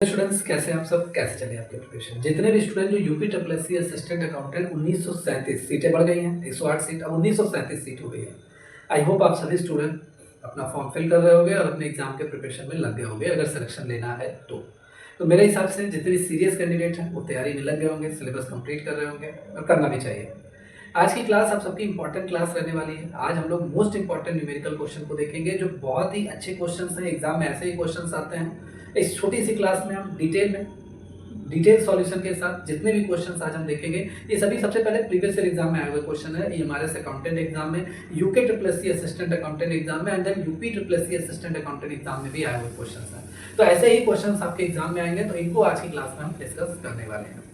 Students कैसे हैं आप सब, कैसे चले आपके प्रिपरेशन। जितने भी स्टूडेंट जो UP triple S C assistant accountant 1937 सीटें बढ़ गई हैं, 108 सीट अब 1937 सीट हो गई है। आई होप आप सभी स्टूडेंट अपना फॉर्म फिल कर रहे होंगे और अपने एग्जाम के प्रिपरेशन में लग गए होंगे अगर सिलेक्शन लेना है तो मेरे हिसाब से जितने भी सीरियस कैंडिडेट हैं वो तैयारी में लग गए होंगे, सिलेबस कंप्लीट कर रहे होंगे और करना भी चाहिए। आज की क्लास आप सबकी इंपॉर्टेंट क्लास रहने वाली है। आज हम लोग मोस्ट इंपॉर्टेंट न्यूमेरिकल क्वेश्चन को देखेंगे जो बहुत ही अच्छे क्वेश्चन हैं। एग्जाम में ऐसे ही क्वेश्चन आते हैं। इस छोटी सी क्लास में हम डिटेल सॉल्यूशन के साथ जितने भी क्वेश्चंस आज हम देखेंगे ये सभी सबसे पहले प्रीवियस ईयर एग्जाम में आए हुए क्वेश्चन है। ये हमारे अकाउंटेंट एग्जाम में, UK triple S C assistant accountant exam में and then UP triple S C assistant accountant exam में भी आए हुए क्वेश्चन हैं। तो ऐसे ही क्वेश्चन आपके एग्जाम में आएंगे, तो इनको आज की क्लास में हम डिस्कस करने वाले हैं।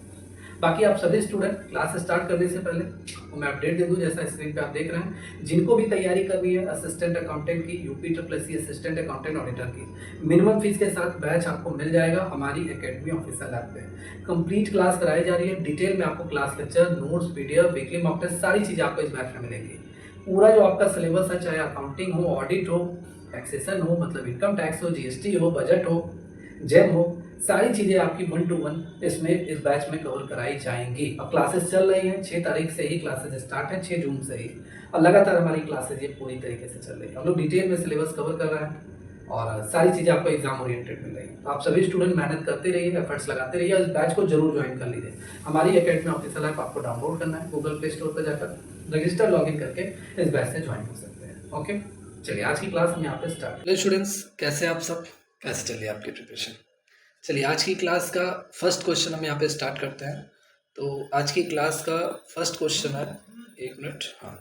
बाकी आप सभी स्टूडेंट क्लास स्टार्ट करने से पहले तो मैं अपडेट दे दूं, जैसा स्क्रीन पे आप देख रहे हैं, जिनको भी तैयारी करनी है असिस्टेंट अकाउंटेंट की, UP triple S C assistant accountant auditor की, मिनिमम फीस के साथ बैच आपको मिल जाएगा हमारी एकेडमी ऑफिशियल ऐप पे। कंप्लीट क्लास कराई जा रही है, डिटेल में आपको class lecture, notes, PDF, weekly mock test सारी चीज़ें आपको इस बैच में मिलेंगी। पूरा जो आपका सिलेबस है, चाहे अकाउंटिंग हो, ऑडिट हो, टैक्सेशन हो मतलब इनकम टैक्स हो, जीएसटी हो, बजट हो, जेम हो, सारी चीज़ें आपकी 1 to 1 इसमें इस बैच में कवर कराई जाएंगी। अब क्लासेस चल रही हैं, 6 तारीख से ही क्लासेस स्टार्ट है, 6 जून से ही, और लगातार हमारी क्लासेस ये पूरी तरीके से चल रही है। हम लोग डिटेल में सिलेबस कवर कर रहे हैं और सारी चीज़ें आपको एग्जाम ओरिएंटेड मिल रही है। तो आप सभी स्टूडेंट मेहनत करते रहिए, एफर्ट्स लगाते रहिए और इस बैच को जरूर ज्वाइन कर लीजिए। हमारी एकेडमी ऑफिशियल ऐप आपको डाउनलोड करना है, गूगल प्ले स्टोर पर जाकर रजिस्टर लॉगिन करके इस बैच से ज्वाइन हो सकते हैं। ओके, चलिए आज की क्लास हम यहाँ पे स्टार्ट। हेलो स्टूडेंट्स, कैसे आप सब, कैसे चलिए आपकी प्रिपरेशन। चलिए आज की क्लास का फर्स्ट क्वेश्चन हम यहाँ पे स्टार्ट करते हैं। तो आज की क्लास का फर्स्ट क्वेश्चन है, एक मिनट, हाँ।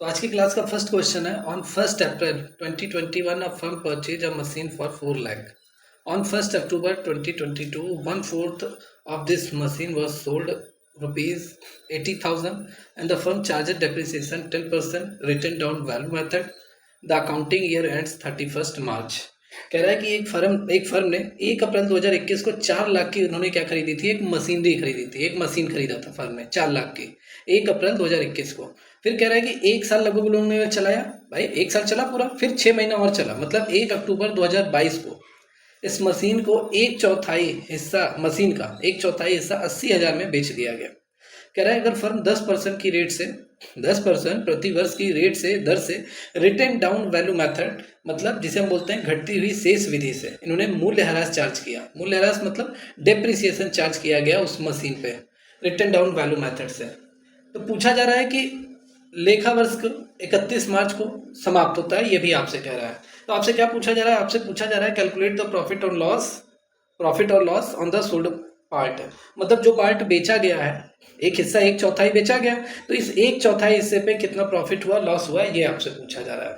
तो आज की क्लास का फर्स्ट क्वेश्चन है, on 1 April 2021 a firm purchase a machine for 4 lakh. On 1 October 2022 1/4 of this machine was sold rupees 80,000 and the firm charge depreciation 10% return down value method. The accounting year ends 31 मार्च। कह रहा है कि एक firm ने 1 अप्रैल 2021 को 4 लाख की उन्होंने क्या खरीदी थी, एक मशीनरी खरीदी थी, एक मशीन खरीदा था फर्म ने 4 लाख की 1 अप्रैल 2021 को। फिर कह रहा है कि 1 साल लगभग उन्होंने चलाया, भाई 1 साल चला पूरा, फिर 6 महीना और चला, मतलब 1 अक्टूबर 2022 को इस मशीन को 1/4 हिस्सा, मशीन का 1/4 हिस्सा 80,000 में बेच दिया गया। कह रहा है अगर फर्म 10% की रेट से 10% प्रति वर्ष की रेट से दर से रिटर्न डाउन वैल्यू मेथड, मतलब जिसे हम बोलते हैं घटती हुई शेष विधि से इन्होंने मूल्यह्रास चार्ज किया। मूल्यह्रास मतलब डेप्रिसिएशन चार्ज किया गया उस मशीन पे रिटर्न डाउन वैल्यू मेथड से। तो पूछा जा रहा है कि लेखा वर्ष को 31 मार्च को समाप्त होता है, ये भी आपसे कह रहा है। तो आपसे क्या पूछा जा रहा है, आपसे पूछा जा रहा है कैलकुलेट द प्रॉफिट और loss on the sold part. मतलब जो पार्ट बेचा गया है, एक हिस्सा 1/4 बेचा गया, तो इस 1/4 हिस्से पे कितना प्रॉफिट हुआ, लॉस हुआ, ये आपसे पूछा जा रहा है।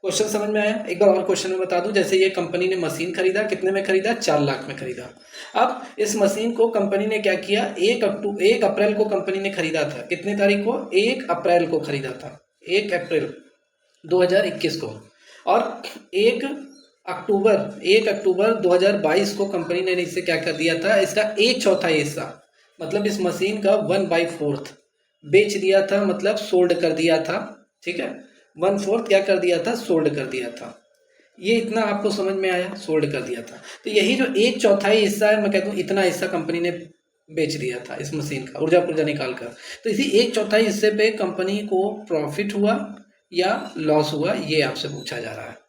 क्वेश्चन समझ में आया? एक बार और क्वेश्चन में बता दूं, जैसे ये कंपनी ने मशीन खरीदा, कितने में खरीदा, 4 लाख में खरीदा। अब इस मशीन को कंपनी ने क्या किया, 1 अप्रैल को कंपनी ने खरीदा था, कितने तारीख को, 1 अप्रैल को खरीदा था, 1 अप्रैल 2021 को। और 1 अक्टूबर 2022 को कंपनी ने इसे क्या कर दिया था, इसका 1/4 हिस्सा, मतलब इस मशीन का 1/4 बेच दिया था, मतलब सोल्ड कर दिया था। ठीक है, 1/4 क्या कर दिया था, सोल्ड कर दिया था। ये इतना आपको समझ में आया, सोल्ड कर दिया था। तो यही जो 1/4 हिस्सा है, मैं कहता हूँ इतना हिस्सा कंपनी ने बेच दिया था इस मशीन का, ऊर्जा पुर्जा निकाल कर। तो इसी 1/4 हिस्से पे कंपनी को प्रॉफिट हुआ या लॉस हुआ, ये आपसे पूछा जा रहा है।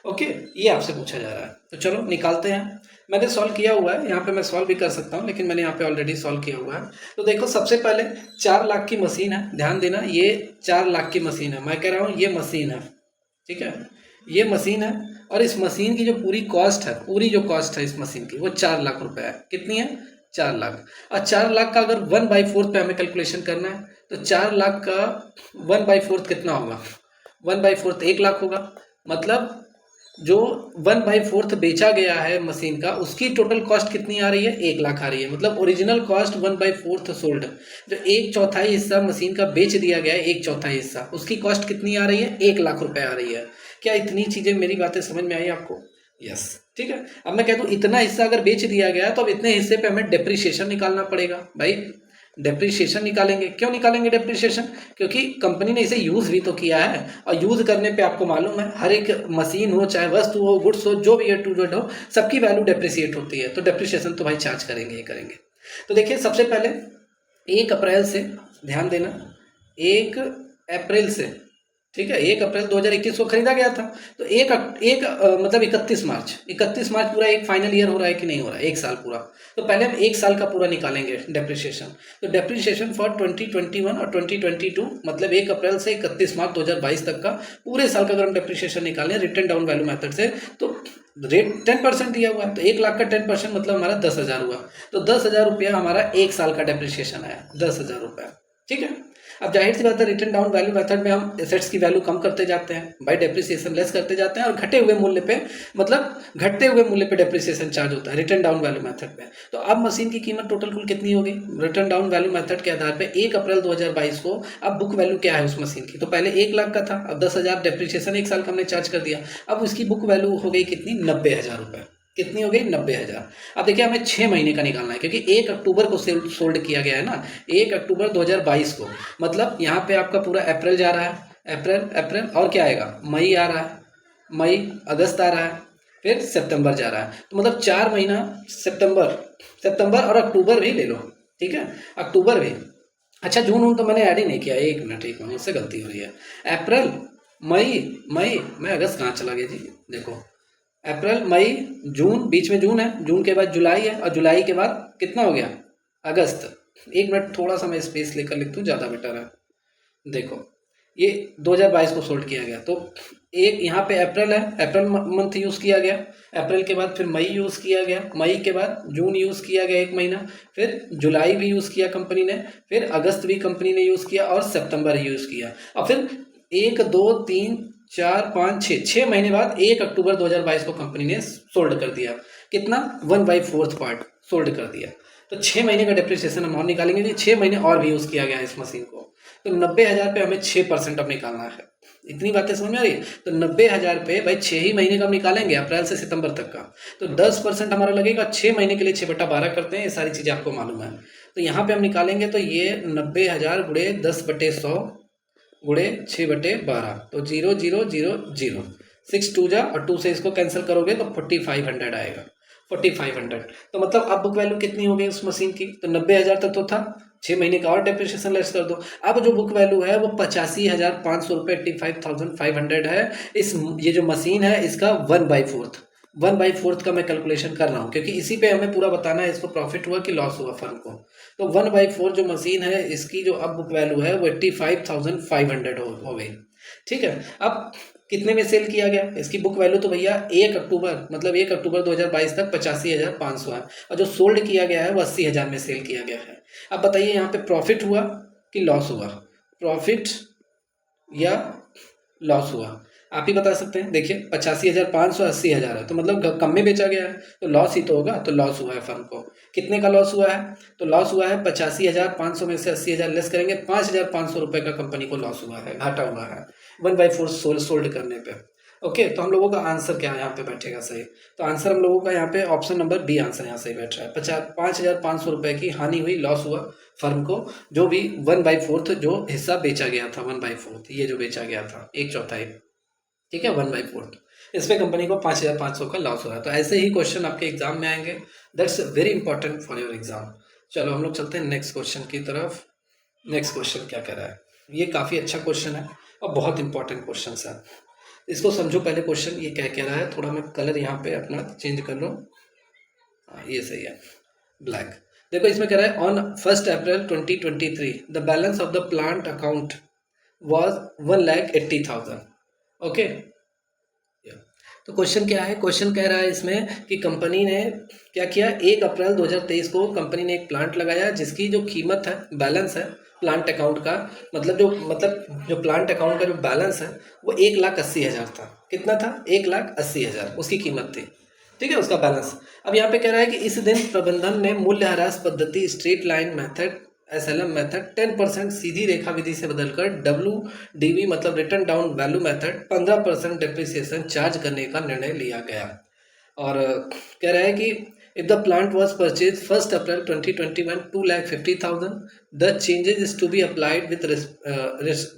ओके, ये आपसे पूछा जा रहा है। तो चलो निकालते हैं। मैंने सॉल्व किया हुआ है, यहाँ पे मैं सॉल्व भी कर सकता हूँ, लेकिन मैंने यहाँ पे ऑलरेडी सॉल्व किया हुआ है। तो देखो सबसे पहले 4 लाख की मशीन है, ध्यान देना, ये 4 लाख की मशीन है, मैं कह रहा हूँ ये मशीन है। ठीक है, ये मशीन है और इस मशीन की जो पूरी कॉस्ट है, पूरी जो कॉस्ट है इस मशीन की, वो 4 लाख रुपए है। कितनी है, 4 लाख। और 4 लाख का अगर 1/4 पे हमें कैलकुलेशन करना है, तो 4 लाख का 1/4 कितना होगा, 1/4 1 लाख होगा। मतलब जो 1/4 बेचा गया है मशीन का, उसकी टोटल कॉस्ट कितनी आ रही है, 1 लाख आ रही है। मतलब ओरिजिनल कॉस्ट 1/4 सोल्ड, जो 1/4 हिस्सा मशीन का बेच दिया गया है, 1/4 हिस्सा, उसकी कॉस्ट कितनी आ रही है, 1 लाख रुपए आ रही है। क्या इतनी चीजें, मेरी बातें समझ में आई आपको? यस, ठीक है। अब मैं कह दूं इतना हिस्सा अगर बेच दिया गया है, तो अब इतने हिस्से पे हमें डेप्रिसिएशन निकालना पड़ेगा। भाई डेप्रिसिएशन निकालेंगे। क्यों निकालेंगे डेप्रिसिएशन? क्योंकि कंपनी ने इसे यूज़ भी तो किया है, और यूज़ करने पे आपको मालूम है हर एक मशीन हो, चाहे वस्तु हो, गुड्स हो, जो भी ए टू जेड हो, सबकी वैल्यू डेप्रिसिएट होती है, तो डेप्रिसिएशन तो भाई चार्ज करेंगे ही करेंगे। तो देखिए सबसे पहले 1 अप्रैल से, ध्यान देना, 1 अप्रैल से, ठीक है, 1 अप्रैल 2021 को खरीदा गया था, तो मतलब 31 मार्च पूरा एक फाइनल ईयर हो रहा है कि नहीं हो रहा है, एक साल पूरा। तो पहले हम एक साल का पूरा निकालेंगे डेप्रिसिएशन। तो डेप्रिसिएशन फॉर 2021 और 2022, मतलब 1 अप्रैल से 31 मार्च 2022 तक का पूरे साल का अगर हम डेप्रिसिएशन निकालें रिटर्न डाउन वैल्यू मेथड से, तो रेट 10% दिया हुआ है, तो 1 लाख का 10% मतलब हमारा 10,000 हुआ। तो 10,000 रुपया हमारा एक साल का डेप्रिसिएशन आया, 10,000 रुपया, ठीक है। अब जाहिर सी बात है रिटर्न डाउन वैल्यू मेथड में हम एसेट्स की वैल्यू कम करते जाते हैं, बाय डेप्रिसिएशन लेस करते जाते हैं, और घटे हुए मूल्य पे, मतलब घटते हुए मूल्य पे डेप्रिसिएशन चार्ज होता है रिटर्न डाउन वैल्यू मेथड में। तो अब मशीन की कीमत टोटल कुल कितनी होगी रिटर्न डाउन वैल्यू मेथड के आधार पे 1 अप्रैल 2022 को? अब बुक वैल्यू क्या है उस मशीन की? तो पहले 1 लाख का था, अब 10,000 डेप्रिसिएशन एक साल का हमने चार्ज कर दिया, अब उसकी बुक वैल्यू हो गई कितनी? 90,000 रुपये। कितनी हो गई? 90,000। अब देखिए हमें 6 महीने का निकालना है, क्योंकि 1 अक्टूबर को सोल्ड किया गया है ना, 1 अक्टूबर 2022 को, मतलब यहाँ पे आपका पूरा अप्रैल जा रहा है, अप्रैल और क्या आएगा? मई आ रहा है, मई, अगस्त आ रहा है, फिर सितंबर जा रहा है, तो मतलब 4 महीना, सितंबर और अक्टूबर भी ले लो, ठीक है, अक्टूबर भी। अच्छा जून तो मैंने ऐड ही नहीं किया, एक मिनट मुझसे गलती हो रही है। अप्रैल, मई, मैं अगस्त कहाँ चला गया जी, देखो, अप्रैल, मई, जून, बीच में जून है, जून के बाद जुलाई है, और जुलाई के बाद कितना हो गया? अगस्त। एक मिनट, थोड़ा सा मैं स्पेस लेकर लिख दूँ, ज़्यादा बेटर है। देखो ये 2022 को सोल्ड किया गया, तो एक यहाँ पे अप्रैल है, अप्रैल मंथ यूज़ किया गया, अप्रैल के बाद फिर मई यूज़ किया गया, मई के बाद जून यूज़ किया गया 1 महीना, फिर जुलाई भी यूज़ किया कंपनी ने, फिर अगस्त भी कंपनी ने यूज़ किया, और सितंबर यूज़ किया, और फिर 1, 2, 3, 4, 5, 6 महीने बाद 1 अक्टूबर 2022 को कंपनी ने सोल्ड कर दिया। कितना? 1/4 पार्ट सोल्ड कर दिया। तो 6 महीने का डेप्रिसिएशन हम और निकालेंगे जी, 6 महीने और भी यूज़ किया गया है इस मशीन को, तो 90,000 पे हमें 6% अब निकालना है। इतनी बातें समझ में आ रही है? तो 90,000 पे भाई 6 ही महीने का हम निकालेंगे, अप्रैल से सितंबर तक का, तो 10% हमारा लगेगा। 6 महीने के लिए 6/12 करते हैं, ये सारी चीज़ें आपको मालूम है। तो यहाँ पे हम निकालेंगे, तो ये 90,000 गुणे 10/100 गुणे 6/12, तो 0, 0, 0, 0, 6 2 जा, और 2 से इसको कैंसिल करोगे तो 4,500 आएगा, 4,500। तो मतलब अब बुक वैल्यू कितनी हो गई उस मशीन की? तो 90,000 तक तो था, 6 महीने का और डेप्रिसिएशन लेस कर दो, अब जो बुक वैल्यू है वो 85,500 रुपये, 85,500 है। ये जो मशीन है इसका 1/4 का मैं कैलकुलेशन कर रहा हूँ, क्योंकि इसी पे हमें पूरा बताना है इसको प्रॉफिट हुआ कि लॉस हुआ फर्म को। तो 1/4 जो मशीन है इसकी जो अब बुक वैल्यू है वो 85,500 हो गई, ठीक है। अब कितने में सेल किया गया? इसकी बुक वैल्यू तो भैया 1 अक्टूबर, मतलब 1 अक्टूबर 2022 तक 85,500 है, और जो सोल्ड किया गया है वो 80,000 में सेल किया गया है। अब बताइए यहाँ पे प्रॉफिट हुआ कि लॉस हुआ? प्रॉफिट या लॉस हुआ, आप ही बता सकते हैं। देखिए 85,500, 80,000 है, तो मतलब कम में बेचा गया है, तो लॉस ही तो होगा, तो लॉस हुआ है फर्म को। कितने का लॉस हुआ है? तो लॉस हुआ है 85,500 में से 80,000 लेस करेंगे, 5,500 रुपये का कंपनी को लॉस हुआ है, घाटा हुआ है 1/4 सोल्ड करने पे। ओके, तो हम लोगों का आंसर क्या यहाँ पे बैठेगा सही? तो आंसर हम लोगों का यहाँ पे ऑप्शन नंबर बी आंसर यहाँ सही बैठ रहा है। 5,500 रुपये की हानि हुई, लॉस हुआ फर्म को, जो भी 1/4 जो हिस्सा बेचा गया था, 1/4 ये जो बेचा गया था, 1/4, ठीक है, 1/4, इस पे कंपनी को 5,500 का लॉस हो रहा है। तो ऐसे ही क्वेश्चन आपके एग्जाम में आएंगे, that's very important for your exam. चलो हम लोग चलते हैं नेक्स्ट क्वेश्चन की तरफ। नेक्स्ट क्वेश्चन क्या कह रहा है? ये काफ़ी अच्छा क्वेश्चन है और बहुत इंपॉर्टेंट क्वेश्चन है, इसको समझो पहले। क्वेश्चन ये क्या कह रहा है, थोड़ा मैं कलर यहाँ पे अपना चेंज कर लूँ, ये सही है, ब्लैक। देखो इसमें कह रहा है on 1 April 2023 the balance of the plant account was 1,80,000। Okay, तो क्वेश्चन क्या है? क्वेश्चन कह रहा है इसमें कि कंपनी ने क्या किया, 1 अप्रैल 2023 को कंपनी ने एक प्लांट लगाया जिसकी जो कीमत है, बैलेंस है प्लांट अकाउंट का, मतलब जो प्लांट अकाउंट का जो बैलेंस है वो 1,80,000 था। कितना था? 1,80,000 उसकी कीमत थी, ठीक है, उसका बैलेंस। अब यहाँ पे कह रहा है कि इस दिन प्रबंधन ने मूल्यह्रास पद्धति straight line method, SLM method 10% सीधी रेखा विधि से बदलकर WDV मतलब return down value method 15% depreciation charge करने का निर्णय लिया गया। और कह रहा है कि If the plant was purchased 1st April 2021, 2,50,000, the changes is to be applied with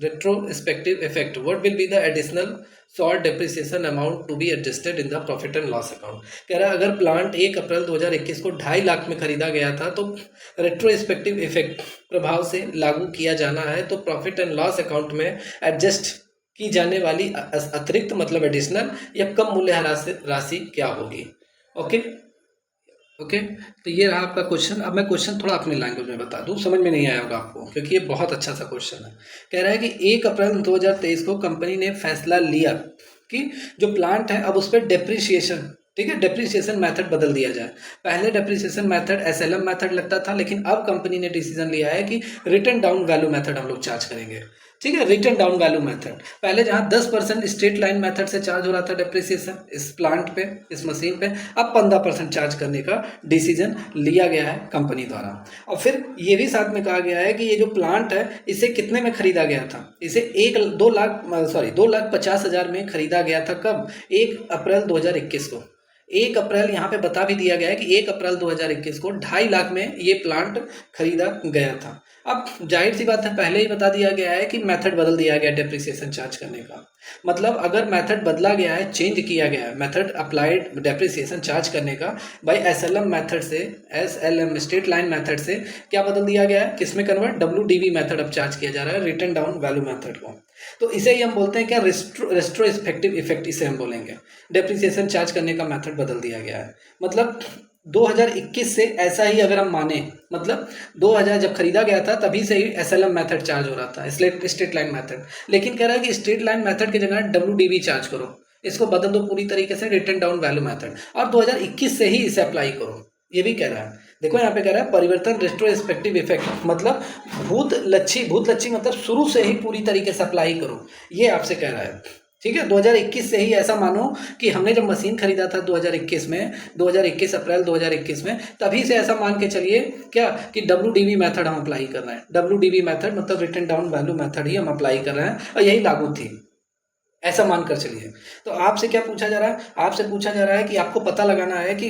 retrospective effect. What will be the additional salt depreciation amount to be adjusted in the profit and loss account? कह रहा है अगर plant 1 अप्रैल 2021 को 2.5 लाख में खरीदा गया था तो रेट्रोस्पेक्टिव इफेक्ट प्रभाव से लागू किया जाना है, तो प्रॉफिट एंड लॉस अकाउंट में एडजस्ट की जाने वाली अतिरिक्त मतलब एडिशनल या कम मूल्य राशि क्या होगी। ओके, तो ये रहा आपका क्वेश्चन। अब मैं क्वेश्चन थोड़ा अपने लैंग्वेज में बता दूं, समझ में नहीं आया होगा आपको क्योंकि ये बहुत अच्छा सा क्वेश्चन है। कह रहा है कि 1 अप्रैल 2023 को कंपनी ने फैसला लिया कि जो प्लांट है अब उस पर डेप्रिसिएशन, ठीक है, डेप्रिसिएशन मेथड बदल दिया जाए। पहले डेप्रिसिएशन मेथड SLM मेथड लगता था, लेकिन अब कंपनी ने डिसीजन लिया है कि रिटर्न डाउन वैल्यू मेथड हम लोग चार्ज करेंगे। ठीक है, रिटर्न डाउन वैल्यू मेथड। पहले जहां 10% स्ट्रेट लाइन मेथड से चार्ज हो रहा था डेप्रिसिएशन इस प्लांट पे, इस मशीन पे, अब 15% चार्ज करने का डिसीजन लिया गया है कंपनी द्वारा। और फिर ये भी साथ में कहा गया है कि ये जो प्लांट है इसे कितने में खरीदा गया था, इसे 2,50,000 में खरीदा गया था। कब? 1 अप्रैल 2021 को। 1 अप्रैल यहाँ पे बता भी दिया गया है कि 1 अप्रैल 2021 को 2.5 लाख में ये प्लांट खरीदा गया था। अब जाहिर सी बात है, पहले ही बता दिया गया है कि मेथड बदल दिया गया डेप्रिसिएशन चार्ज करने का। मतलब अगर मेथड बदला गया है, चेंज किया गया है मेथड अप्लाइड डेप्रिसिएशन चार्ज करने का बाय SLM मेथड से, SLM स्ट्रेट लाइन मेथड से क्या बदल दिया गया है, किसमें कन्वर्ट, WDV मेथड अब चार्ज किया जा रहा है, रिटर्न डाउन वैल्यू मेथड को। तो इसे ही हम बोलते हैं क्या, रेट्रोस्पेक्टिव इफेक्ट इसे हम बोलेंगे। डेप्रिसिएशन चार्ज करने का मेथड बदल दिया गया है। मतलब 2021 से ऐसा ही अगर हम माने, मतलब 2000 जब खरीदा गया था तभी से ही SLM मेथड चार्ज हो रहा था, स्ट्रेट लाइन मेथड। लेकिन कह रहा है कि स्ट्रेट लाइन मेथड की जगह WDV चार्ज करो, इसको बदल दो पूरी तरीके से, रिटर्न डाउन वैल्यू मेथड, और 2021 से ही इसे अप्लाई करो, ये भी कह रहा है। देखो यहाँ पे कह रहा है परिवर्तन रेट्रोस्पेक्टिव इफेक्ट, मतलब भूत लच्छी मतलब शुरू से ही पूरी तरीके से अप्लाई करो, ये आपसे कह रहा है। ठीक है, 2021 से ही ऐसा मानो कि हमने जब मशीन खरीदा था 2021 में, 2021 अप्रैल 2021 में, तभी से ऐसा मान के चलिए क्या कि WDV मेथड हम अप्लाई कर रहे हैं। WDV मेथड मतलब रिटर्न डाउन वैल्यू मेथड ही हम अप्लाई कर रहे हैं और यही लागू थी, ऐसा मानकर चलिए। तो आपसे क्या पूछा जा रहा है, आपसे पूछा जा रहा है कि आपको पता लगाना है कि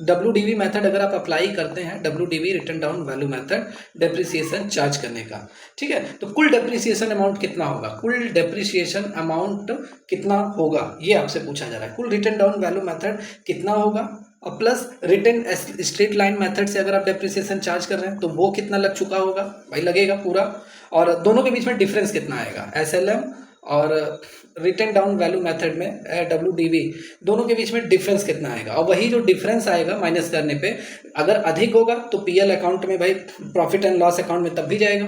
WDV मेथड अगर आप अप्लाई करते हैं, WDV return down value method depreciation charge करने का, ठीक है, तो कुल डेप्रिसिएशन अमाउंट कितना होगा, कुल डेप्रिसिएशन अमाउंट कितना होगा, ये आपसे पूछा जा रहा है। कुल रिटर्न डाउन वैल्यू मेथड कितना होगा और plus return straight line method से अगर आप डेप्रिसिएशन चार्ज कर रहे हैं तो वो कितना लग चुका होगा, भाई लगेगा पूरा, और दोनों के बीच में डिफरेंस कितना आएगा, SLM और रिटर्न डाउन वैल्यू मेथड में WDV, दोनों के बीच में डिफरेंस कितना आएगा, और वही जो डिफरेंस आएगा माइनस करने पे अगर अधिक होगा तो PL अकाउंट में, भाई प्रॉफिट एंड लॉस अकाउंट में तब भी जाएगा,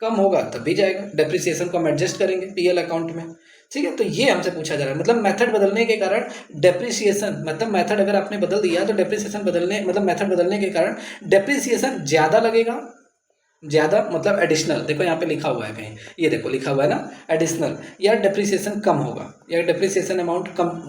कम होगा तब भी जाएगा, डेप्रिसिएशन को हम एडजस्ट करेंगे PL अकाउंट में। ठीक है, तो ये हमसे पूछा जा रहा है। मतलब मेथड बदलने के कारण डेप्रिसिएशन, मतलब मेथड अगर आपने बदल दिया तो डेप्रिसिएशन बदलने, मतलब मेथड बदलने के कारण डेप्रिसिएशन ज़्यादा लगेगा, ज़्यादा मतलब एडिशनल, देखो यहाँ पे लिखा हुआ है कहीं, ये देखो लिखा हुआ है ना एडिशनल, या डेप्रिसिएशन कम होगा, या डेप्रिसिएशन अमाउंट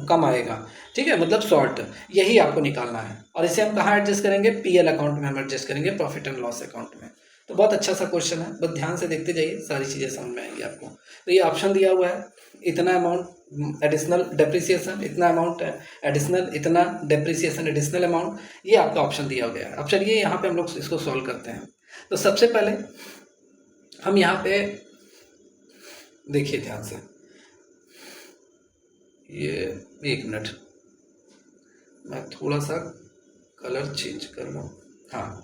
कम आएगा। ठीक है, मतलब शॉर्ट, यही आपको निकालना है। और इसे हम कहाँ एडजस्ट करेंगे, PL अकाउंट में हम एडजस्ट करेंगे, प्रॉफिट एंड लॉस अकाउंट में। तो बहुत अच्छा सा क्वेश्चन है, बस ध्यान से देखते जाइए, सारी चीज़ें समझ में आएंगी आपको। तो ये ऑप्शन दिया हुआ है, इतना अमाउंट एडिशनल डेप्रिसिएशन, इतना अमाउंट एडिशनल, इतना डेप्रिसिएशन एडिशनल अमाउंट, ये आपका ऑप्शन दिया गया है। अब चलिए यहाँ पे हम लोग इसको सॉल्व करते हैं। तो सबसे पहले हम यहाँ पे देखिए ध्यान से, ये 1 मिनट मैं थोड़ा सा कलर चेंज कर लूँ। हाँ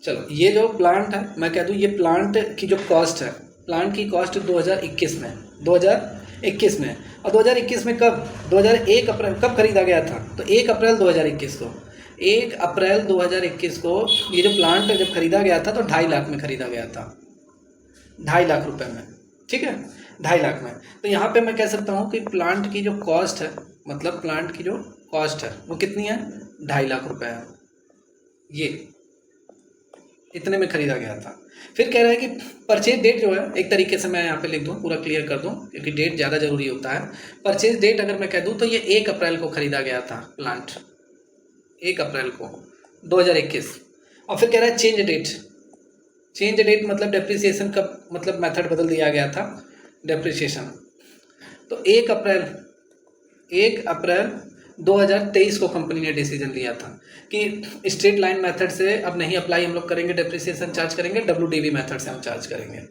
चलो, ये जो प्लांट है मैं कह दूँ, ये प्लांट की जो कॉस्ट है, प्लांट की कॉस्ट 2021 में, 2021 में, और 2021 में कब, 2001 अप्रैल कब खरीदा गया था, तो 1 अप्रैल 2021 को, 1 अप्रैल 2021 को ये जो प्लांट जब खरीदा गया था तो 2.5 लाख में खरीदा गया था, 2.5 लाख रुपए में। ठीक है, 2.5 लाख में। तो यहाँ पे मैं कह सकता हूँ कि प्लांट की जो कॉस्ट है, मतलब प्लांट की जो कॉस्ट है वो कितनी है, 2.5 लाख रुपए है, ये इतने में खरीदा गया था। फिर कह रहा है कि परचेज डेट जो है, एक तरीके से मैं यहाँ पे लिख दूँ, पूरा क्लियर कर दूँ क्योंकि डेट ज़्यादा जरूरी होता है। परचेज डेट अगर मैं कह दूँ तो ये 1 अप्रैल को खरीदा गया था प्लांट, 1 अप्रैल को 2021। और फिर कह रहा है चेंज डेट, चेंज डेट मतलब डेप्रिसिएशन का मतलब मेथड बदल दिया गया था डेप्रिसिएशन। तो 1 अप्रैल 2023 को कंपनी ने डिसीजन लिया था कि स्ट्रेट लाइन मेथड से अब नहीं अप्लाई हम लोग करेंगे, डेप्रिसिएशन चार्ज करेंगे, WDV मेथड से हम चार्ज करेंगे।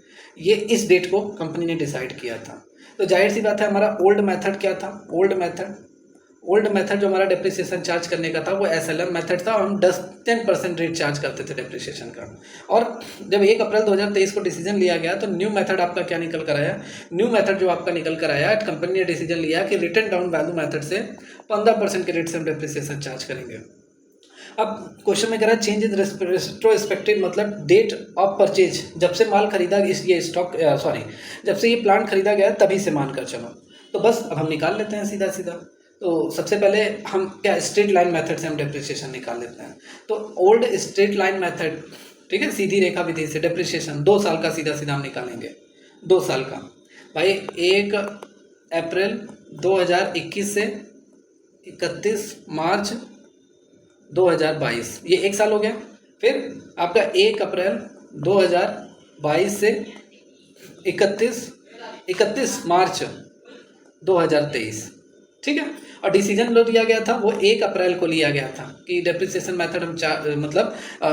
ये इस डेट को कंपनी ने डिसाइड किया था। तो जाहिर सी बात है हमारा ओल्ड मेथड क्या था, ओल्ड मेथड जो हमारा डेप्रिसिएशन चार्ज करने का था वो SLM मेथड था। हम 10% रेट चार्ज करते थे डेप्रिसिएशन का। और जब 1 अप्रैल 2023 को डिसीजन लिया गया तो न्यू मेथड आपका क्या निकल कर आया, न्यू मेथड जो आपका निकल कर आया, कंपनी ने डिसीजन लिया कि रिटन डाउन वैल्यू मेथड से 15% के रेट से हम डेप्रिसिएशन चार्ज करेंगे। अब क्वेश्चन में कह रहा है चेंज इन रेट्रोस्पेक्टिव, मतलब डेट ऑफ परचेज, जब से माल खरीदा, ये स्टॉक जब से ये प्लांट खरीदा गया तभी से मान कर चलो। तो बस अब हम निकाल लेते हैं सीधा सीधा। तो सबसे पहले हम क्या स्ट्रेट लाइन मेथड से हम डेप्रिसिएशन निकाल लेते हैं। तो ओल्ड स्ट्रेट लाइन मेथड, ठीक है, सीधी रेखा विधि से डेप्रिसिएशन 2 साल का सीधा सीधा हम निकालेंगे। 2 साल का भाई 1 अप्रैल 2021 से 31 मार्च 2022, ये 1 साल हो गया। फिर आपका 1 अप्रैल 2022 से 31 मार्च 2023, ठीक है। और डिसीजन जो लिया गया था वो 1 अप्रैल को लिया गया था कि डेप्रिसिएशन मेथड हम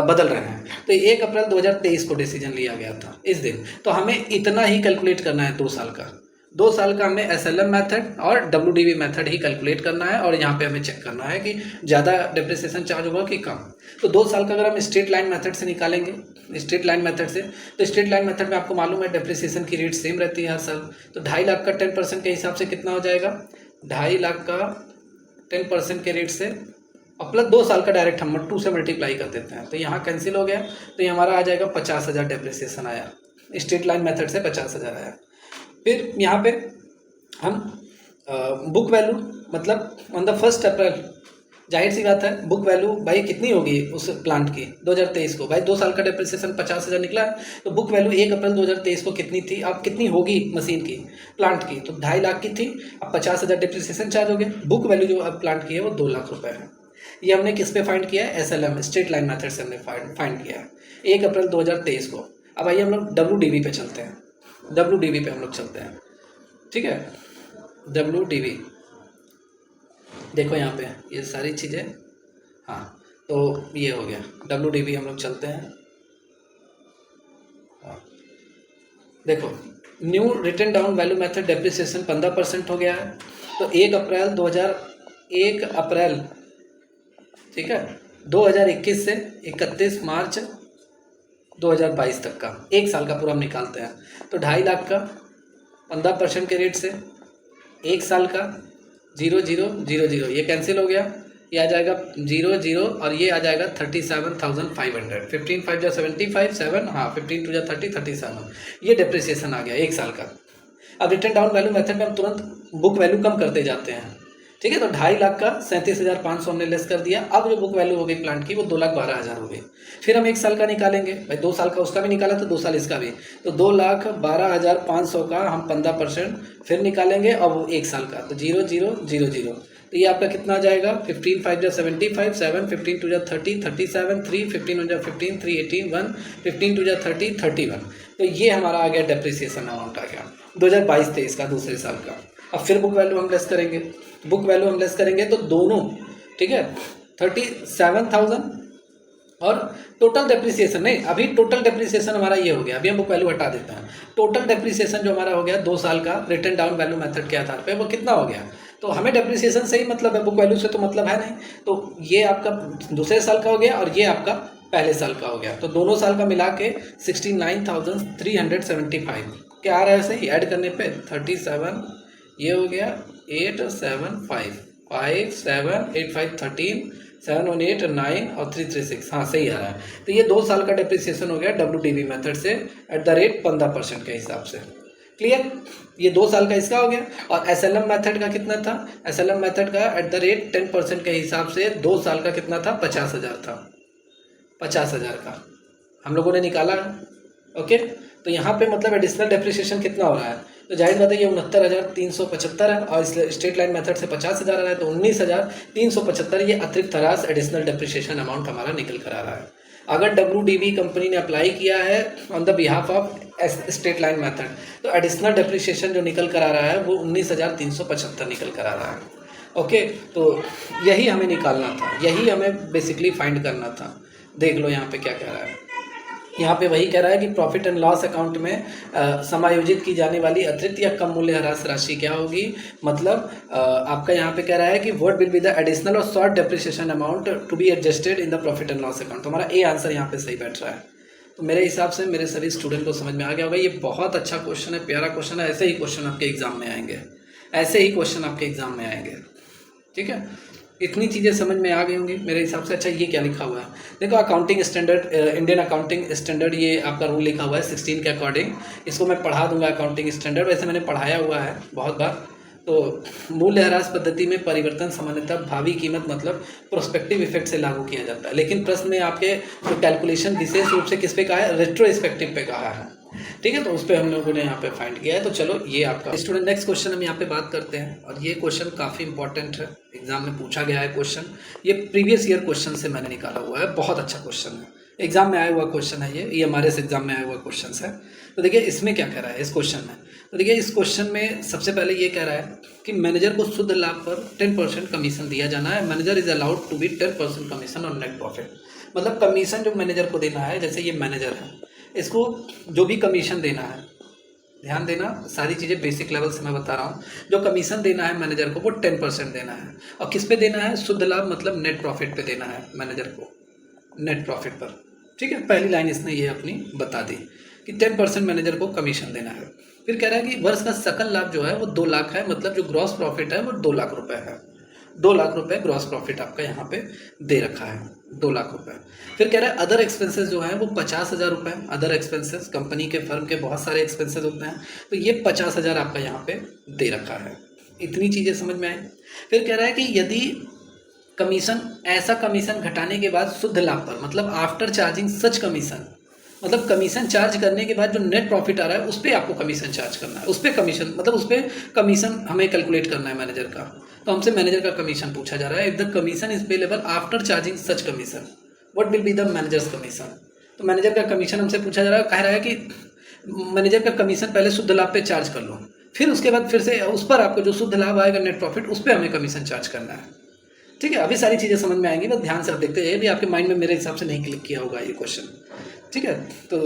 बदल रहे हैं। तो 1 अप्रैल 2023 को डिसीजन लिया गया था इस दिन। तो हमें इतना ही कैलकुलेट करना है 2 साल का। 2 साल का हमें SLM मेथड और WDV मेथड ही कैलकुलेट करना है। और यहाँ पे हमें चेक करना है कि ज़्यादा डेप्रिसिएशन चार्ज होगा कि कम। तो 2 साल का अगर हम स्ट्रेट लाइन मेथड से निकालेंगे, स्ट्रेट लाइन मेथड से, तो स्ट्रेट लाइन मेथड में आपको मालूम है डेप्रिसिएशन की रेट सेम रहती है हर साल। तो 2.5 लाख का 10% के हिसाब से कितना हो जाएगा, 2.5 लाख का 10% के रेट से और प्लस 2 साल का डायरेक्ट हम 2 से मल्टीप्लाई कर देते हैं। तो यहाँ कैंसिल हो गया। तो ये हमारा आ जाएगा 50,000 डेप्रिसिएशन आया, स्ट्रेट लाइन मेथड से 50,000 आया। फिर यहाँ पे हम बुक वैल्यू, मतलब ऑन द 1 अप्रैल, जाहिर सी बात है बुक वैल्यू भाई कितनी होगी उस प्लांट की 2023 को, भाई 2 साल का डेप्रिसिएशन 50,000 निकला है। तो बुक वैल्यू 1 अप्रैल 2023 को कितनी थी, अब कितनी होगी मशीन की, प्लांट की, तो 2.5 लाख की थी। अब 50,000 डेप्रिसिएशन चार्ज हो गया। बुक वैल्यू जो अब प्लांट की है वो 2 लाख रुपए है। ये हमने किस पे फाइंड किया है, SLM स्ट्रेट लाइन मेथड से हमने फाइंड किया है 1 अप्रैल 2023 को। अब आइए हम लोग WDV पे चलते हैं, WDV पे हम लोग चलते हैं, ठीक है। WDV देखो यहाँ पे ये सारी चीज़ें, हाँ तो ये हो गया WDV। हम लोग चलते हैं, हाँ देखो new written down value method depreciation 15% हो गया है। तो 1 अप्रैल ठीक है 2021 से 31 मार्च 2022 तक का 1 साल का पूरा हम निकालते हैं। तो 2.5 लाख का 15% के रेट से 1 साल का 0,000, ये कैंसिल हो गया। ये आ जाएगा 0,0 और ये आ जाएगा 37,500। 15 5 जा 75, 7 हाँ 15 2 जा 30, 37, ये डेप्रिसिएशन आ गया 1 साल का। अब रिटर्न डाउन वैल्यू मेथड में हम तुरंत बुक वैल्यू कम करते जाते हैं, ठीक है। तो 2.5 लाख का 37,500 हमने लेस कर दिया। अब जो बुक वैल्यू हो गई प्लांट की वो 2,12,000 हो गई। फिर हम 1 साल का निकालेंगे, भाई 2 साल का उसका भी निकाला तो 2 साल इसका भी, तो 2,12,500 का हम 15% फिर निकालेंगे। और वो 1 साल का तो 0,000, तो ये आपका कितना आ जाएगा 15 5 जा 75, 7 15 2 जा 30, 37, 3 15 1 जा 15, 3 18, 1 15 2 जा 30, 31। तो ये हमारा आ गया डेप्रिसिएशन अमाउंट आ गया 2022-23 का दूसरे साल का। अब फिर बुक वैल्यू हम लेस करेंगे, तो दोनों, ठीक है 37,000 और टोटल डेप्रिसिएशन नहीं, अभी टोटल डेप्रिसिएशन हमारा ये हो गया। अभी हम बुक वैल्यू हटा देते हैं। टोटल डेप्रिसिएशन जो हमारा हो गया 2 साल का रिटर्न डाउन वैल्यू मेथड के आधार पे वो कितना हो गया। तो हमें डेप्रिसिएशन से ही मतलब है, बुक वैल्यू से तो मतलब है नहीं। तो ये आपका दूसरे साल का हो गया और ये आपका पहले साल का हो गया। तो दोनों साल का मिला के 69,375 क्या आ रहा है, सही ऐड करने पे 37, ये हो गया 875 5 7 8 5 13 7 1 8 9 और 336, हाँ सही आ रहा है। तो ये 2 साल का डेप्रिसिएशन हो गया WDV मेथड से एट द रेट 15% के हिसाब से। क्लियर, ये 2 साल का इसका हो गया। और SLM मेथड का कितना था, SLM मेथड का एट द रेट 10% के हिसाब से 2 साल का कितना था, 50,000 था। 50,000 का हम लोगों ने निकाला, ओके। तो यहाँ पे मतलब एडिशनल डेप्रिसिएशन कितना हो रहा है, तो जाहिर बात है ये 69,375 है और स्ट्रेट लाइन मेथड से 50,000 आ रहा है, तो 19,375 ये अतिरिक्त राशि एडिशनल डेप्रिसिएशन अमाउंट हमारा निकल कर आ रहा है। अगर WDV कंपनी ने अप्लाई किया है on the behalf of straight line method, तो एडिशनल डेप्रिसिएशन जो निकल कर आ रहा है वो 19,375 निकल कर आ रहा है। ओके, तो यही हमें निकालना था, यही हमें बेसिकली फाइंड करना था। देख लो यहाँ पे क्या कह रहा है, यहाँ पे वही कह रहा है कि प्रॉफिट एंड लॉस अकाउंट में समायोजित की जाने वाली अतिरिक्त या कम मूल्य ह्रास राशि क्या होगी। मतलब आपका यहाँ पे कह रहा है कि what will be the additional और short depreciation amount to be adjusted in the profit and loss account. तो हमारा ए आंसर यहाँ पे सही बैठ रहा है। तो मेरे हिसाब से मेरे सभी स्टूडेंट को समझ में आ गया होगा। ये बहुत अच्छा क्वेश्चन है, प्यारा क्वेश्चन है। ऐसे ही क्वेश्चन आपके एग्जाम में आएंगे, ऐसे ही क्वेश्चन आपके एग्जाम में आएंगे। ठीक है, इतनी चीज़ें समझ में आ गई होंगी मेरे हिसाब से। अच्छा, ये क्या लिखा हुआ है, देखो accounting standard, Indian accounting standard, ये आपका रूल लिखा हुआ है 16 के अकॉर्डिंग। इसको मैं पढ़ा दूंगा अकाउंटिंग स्टैंडर्ड, वैसे मैंने पढ़ाया हुआ है बहुत बार। तो मूल्यह्रास पद्धति में परिवर्तन सामान्यतः भावी कीमत मतलब प्रोस्पेक्टिव इफेक्ट से लागू किया जाता है, लेकिन प्रश्न में आपके जो कैलकुलेशन विशेष रूप से किस पे कहा है, रेट्रोस्पेक्टिव पे कहा है। ठीक है, तो उस पर हम लोगों ने यहाँ पे फाइंड किया है। तो चलो ये आपका स्टूडेंट, नेक्स्ट क्वेश्चन हम यहाँ पे बात करते हैं, और ये क्वेश्चन काफ़ी इंपॉर्टेंट है, एग्जाम में पूछा गया है क्वेश्चन। ये प्रीवियस ईयर क्वेश्चन से मैंने निकाला हुआ है, बहुत अच्छा क्वेश्चन है, एग्जाम में आया हुआ क्वेश्चन है ये हमारे से एग्जाम में आया हुआ क्वेश्चन है। तो देखिए इसमें क्या कह रहा है इस क्वेश्चन में। तो देखिए इस क्वेश्चन में सबसे पहले ये कह रहा है कि मैनेजर को शुद्ध लाभ पर 10% कमीशन दिया जाना है। Manager is allowed to be 10% commission on net profit. मतलब कमीशन जो मैनेजर को देना है, जैसे ये मैनेजर है, इसको जो भी कमीशन देना है, ध्यान देना सारी चीज़ें बेसिक लेवल से मैं बता रहा हूँ, जो कमीशन देना है मैनेजर को वो 10% देना है। और किस पे देना है, शुद्ध लाभ मतलब नेट प्रॉफिट पे देना है मैनेजर को, नेट प्रॉफिट पर। ठीक है, पहली लाइन इसने ये अपनी बता दी कि 10% मैनेजर को कमीशन देना है। फिर कह रहा है कि वर्ष का सकल लाभ जो है वो 2 लाख है, मतलब जो ग्रॉस प्रॉफिट है वो 2 लाख रुपए है। 2 लाख रुपए ग्रॉस प्रॉफिट आपका यहाँ पे दे रखा है, 2 लाख रुपए। फिर कह रहा है अदर एक्सपेंसेस जो है वो 50,000 रुपये। अदर एक्सपेंसेस, कंपनी के फर्म के बहुत सारे एक्सपेंसेस होते हैं, तो ये 50,000 आपका यहाँ पे दे रखा है। इतनी चीज़ें समझ में आई। फिर कह रहा है कि यदि कमीशन, ऐसा कमीशन घटाने के बाद शुद्ध लाभ पर, मतलब आफ्टर चार्जिंग सच कमीशन, मतलब कमीशन चार्ज करने के बाद जो नेट प्रॉफिट आ रहा है उस पर आपको कमीशन चार्ज करना है, उस पर कमीशन, मतलब उस पर कमीशन हमें कैलकुलेट करना है मैनेजर का। तो हमसे मैनेजर का कमीशन पूछा जा रहा है। If the commission is payable after charging such commission, what will be the manager's commission. तो मैनेजर का कमीशन हमसे पूछा जा रहा है, कह रहा है कि मैनेजर का कमीशन पहले शुद्ध लाभ पे चार्ज कर लो, फिर उसके बाद फिर से उस पर आपको जो शुद्ध लाभ आएगा नेट प्रॉफिट, उस पर हमें कमीशन चार्ज करना है। ठीक है, अभी सारी चीज़ें समझ में आएंगी, बस ध्यान से आप देखते हैं, भी आपके माइंड में मेरे हिसाब से नहीं क्लिक किया होगा ये क्वेश्चन। ठीक है, तो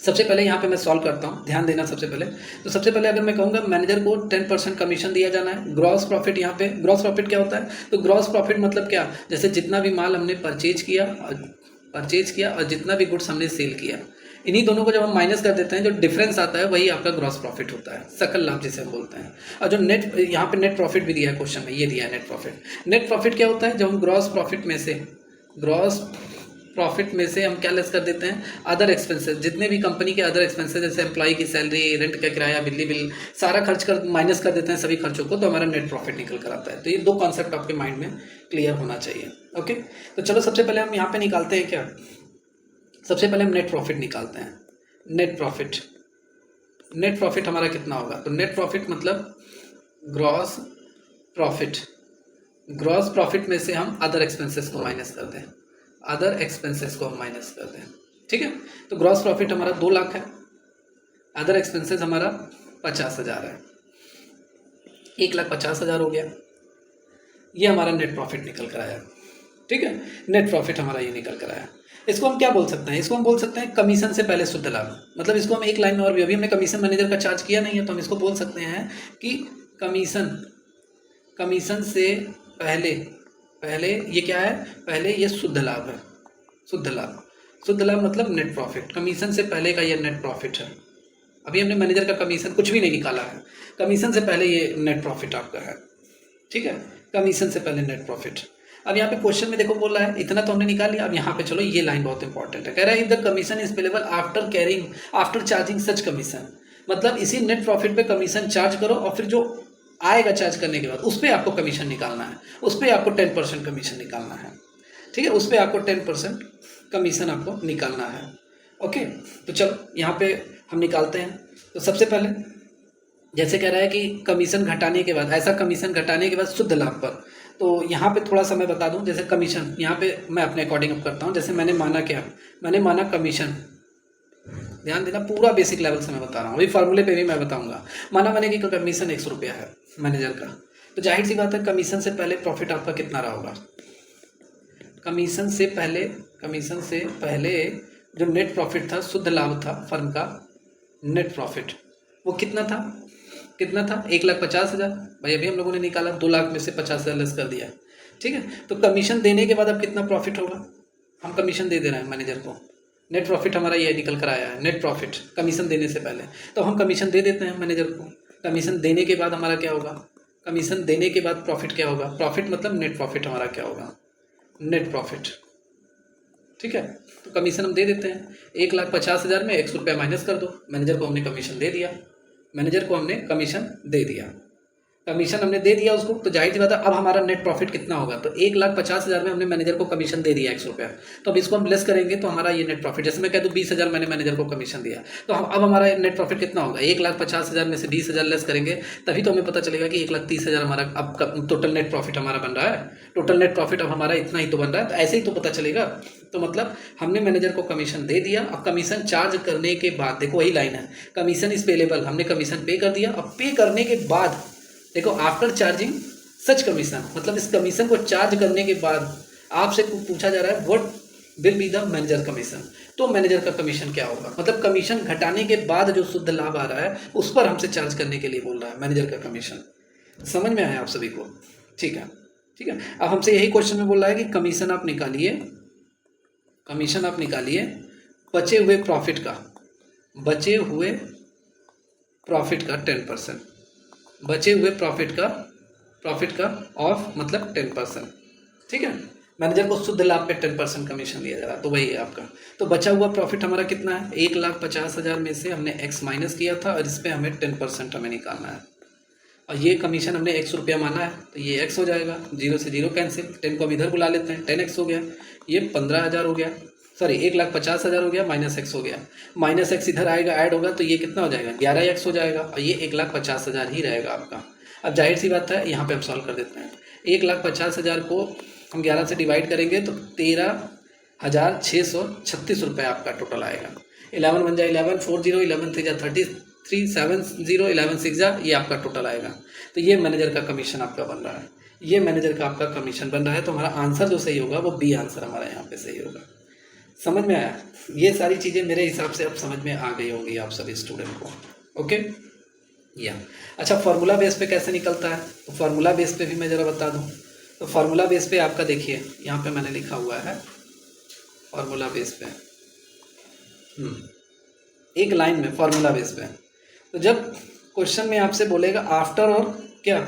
सबसे पहले यहाँ पे मैं सॉल्व करता हूँ, ध्यान देना। सबसे पहले तो सबसे पहले अगर मैं कहूँगा मैनेजर को 10% कमीशन दिया जाना है। ग्रॉस प्रॉफिट, यहाँ पे ग्रॉस प्रॉफिट क्या होता है, तो ग्रॉस प्रॉफिट मतलब क्या, जैसे जितना भी माल हमने परचेज किया और जितना भी गुड्स हमने सेल किया, इन्हीं दोनों को जब हम माइनस कर देते हैं, जो डिफरेंस आता है वही आपका ग्रॉस प्रॉफिट होता है, सकल लाभ जिसे हम बोलते हैं। और जो नेट, यहाँ पे नेट प्रॉफिट भी दिया है क्वेश्चन में, ये दिया है नेट प्रॉफिट। नेट प्रॉफिट क्या होता है, जब हम ग्रॉस प्रॉफिट में से हम क्या लेस कर देते हैं, अदर एक्सपेंसेस, जितने भी कंपनी के अदर एक्सपेंसेस, जैसे एम्प्लॉय की सैलरी, रेंट का किराया, बिजली बिल, सारा खर्च कर माइनस कर देते हैं सभी खर्चों को, तो हमारा नेट प्रॉफिट निकल कर आता है। तो ये 2 कॉन्सेप्ट आपके माइंड में क्लियर होना चाहिए। ओके, तो चलो सबसे पहले हम यहाँ पे निकालते हैं क्या, सबसे पहले हम नेट प्रॉफिट निकालते हैं। नेट प्रॉफिट हमारा कितना होगा, तो नेट प्रॉफिट मतलब ग्रॉस प्रॉफिट में से हम अदर एक्सपेंसेस को माइनस कर दें, ठीक है। तो ग्रॉस प्रॉफिट हमारा 2 लाख है, अदर एक्सपेंसेस हमारा 50,000 है, 1,50,000 हो गया। ये हमारा नेट प्रॉफिट निकल कर आया। ठीक है, नेट प्रॉफिट हमारा ये निकल कर आया। इसको हम क्या बोल सकते हैं, इसको हम बोल सकते हैं कमीशन से पहले शुद्ध लाभ। मतलब इसको हम एक लाइन में और भी, अभी हमने कमीशन मैनेजर का चार्ज किया नहीं है, तो हम इसको बोल सकते हैं कि कमीशन से पहले ये क्या है, पहले ये शुद्ध लाभ है। शुद्ध लाभ मतलब नेट प्रॉफिट, कमीशन से पहले का ये नेट प्रॉफिट है। अभी हमने मैनेजर का कमीशन कुछ भी नहीं निकाला है, कमीशन से पहले ये नेट प्रॉफिट आपका है। ठीक है, कमीशन से पहले नेट प्रॉफिट। अब यहाँ पे क्वेश्चन में देखो बोल रहा है, इतना तो हमने निकाल लिया। अब यहाँ पे चलो, ये लाइन बहुत इंपॉर्टेंट है, कह रहा है if the commission is payable after charging such commission, मतलब इसी नेट प्रॉफिट पे कमीशन चार्ज करो और फिर जो आएगा चार्ज करने के बाद उस पर आपको कमीशन निकालना है, उस पर आपको 10% कमीशन निकालना है। ठीक है, उस पर आपको 10% कमीशन आपको निकालना है। ओके, तो चलो यहाँ पे हम निकालते हैं। तो सबसे पहले जैसे कह रहा है कि कमीशन घटाने के बाद, ऐसा कमीशन घटाने के बाद शुद्ध लाभ पर, तो यहाँ पे थोड़ा सा मैं बता दूँ, जैसे कमीशन यहाँ पे मैं अपने अकॉर्डिंग अप करता हूँ। जैसे मैंने माना कमीशन, ध्यान देना, पूरा बेसिक लेवल से मैं बता रहा हूँ, अभी फार्मूले पे भी मैं बताऊँगा। माना मैंने कि कमीशन 100 रुपया है मैनेजर का, तो जाहिर सी बात है कमीशन से पहले प्रॉफिट आपका कितना रहा होगा। कमीशन से पहले जो नेट प्रॉफिट था, शुद्ध लाभ था फर्म का, नेट प्रॉफिट वो कितना था 1,50,000। भाई अभी हम लोगों ने निकाला 2 लाख में से 50,000 लेस कर दिया, ठीक है। तो कमीशन देने के बाद अब कितना प्रॉफिट होगा, हम कमीशन दे रहे हैं मैनेजर को, नेट प्रॉफिट हमारा ये निकल कर आया है, नेट प्रॉफिट कमीशन देने से पहले। तो हम कमीशन दे देते हैं मैनेजर को। कमीशन देने के बाद हमारा क्या होगा, कमीशन देने के बाद प्रॉफिट क्या होगा, प्रॉफिट मतलब नेट प्रॉफिट हमारा क्या होगा, नेट प्रॉफिट, ठीक है। तो कमीशन हम दे देते हैं, 1,50,000 में 100 रुपया माइनस कर दो, मैनेजर को हमने कमीशन दे दिया, कमीशन हमने दे दिया उसको। तो जाहिर सी बात है अब हमारा नेट प्रॉफिट कितना होगा, तो 1,50,000 में हमने मैनेजर को कमीशन दे दिया 100 रुपया। तो अब इसको हम लेस करेंगे तो हमारा ये नेट प्रॉफिट, जैसे मैं कह दूँ 20,000 मैंने मैनेजर को कमीशन दिया, तो अब हमारा नेट प्रॉफिट कितना होगा, 1,50,000 में से 20,000 लेस करेंगे, तभी तो हमें पता चलेगा कि 1,30,000 हमारा अब टोटल नेट प्रॉफिट हमारा बन रहा है। टोटल नेट प्रॉफिट अब हमारा इतना ही तो बन रहा है, तो ऐसे ही तो पता चलेगा। तो मतलब हमने मैनेजर को कमीशन दे दिया। अब कमीशन चार्ज करने के बाद देखो वही लाइन है, कमीशन इज पेलेबल, हमने कमीशन पे कर दिया। अब पे करने के बाद देखो आफ्टर चार्जिंग सच कमीशन, मतलब इस कमीशन को चार्ज करने के बाद आपसे पूछा जा रहा है what will be the manager commission. तो मैनेजर का कमीशन क्या होगा, मतलब कमीशन घटाने के बाद जो शुद्ध लाभ आ रहा है उस पर हमसे चार्ज करने के लिए बोल रहा है मैनेजर का कमीशन। समझ में आया आप सभी को, ठीक है। अब हमसे यही क्वेश्चन में बोल रहा है कि कमीशन आप निकालिए बचे हुए प्रॉफिट का 10%, बचे हुए प्रॉफिट का ऑफ मतलब 10%, ठीक है। मैनेजर को शुद्ध लाभ पे 10% कमीशन दिया जा रहा है, तो वही है आपका। तो बचा हुआ प्रॉफिट हमारा कितना है, 1,50,000 में से हमने x माइनस किया था और इस पर हमें 10% हमें निकालना है। और ये कमीशन हमने 100 रुपया माना है, तो ये x हो जाएगा, 0 से 0 कैंसिल, 10 को हम इधर बुला लेते हैं, 10x हो गया, ये 15,000 हो गया, सॉरी 1,50,000 हो गया, माइनस x हो गया, माइनस x इधर आएगा ऐड होगा तो ये कितना हो जाएगा 11x हो जाएगा, और ये 1,50,000 ही रहेगा आपका। अब जाहिर सी बात है यहाँ पे हम सॉल्व कर देते हैं, 1,50,000 को हम 11 से डिवाइड करेंगे तो 13,636 रुपये आपका टोटल आएगा। 11 बन जाए 11, 4 0, 11 3 जा 33, 7 0, 11 6 जा, ये आपका टोटल आएगा। तो ये मैनेजर का कमीशन आपका बन रहा है, ये मैनेजर का आपका कमीशन बन रहा है। तो हमारा आंसर जो सही होगा वो बी आंसर हमारा यहाँ पे सही होगा। समझ में आया, ये सारी चीज़ें मेरे हिसाब से अब समझ में आ गई होगी आप सभी स्टूडेंट को, ओके या। अच्छा फार्मूला बेस पे कैसे निकलता है, तो फार्मूला बेस पे भी मैं ज़रा बता दूं। तो फार्मूला बेस पे आपका देखिए यहाँ पे मैंने लिखा हुआ है फार्मूला बेस पे, एक लाइन में फार्मूला बेस पे। तो जब क्वेश्चन में आपसे बोलेगा आफ्टर और क्या,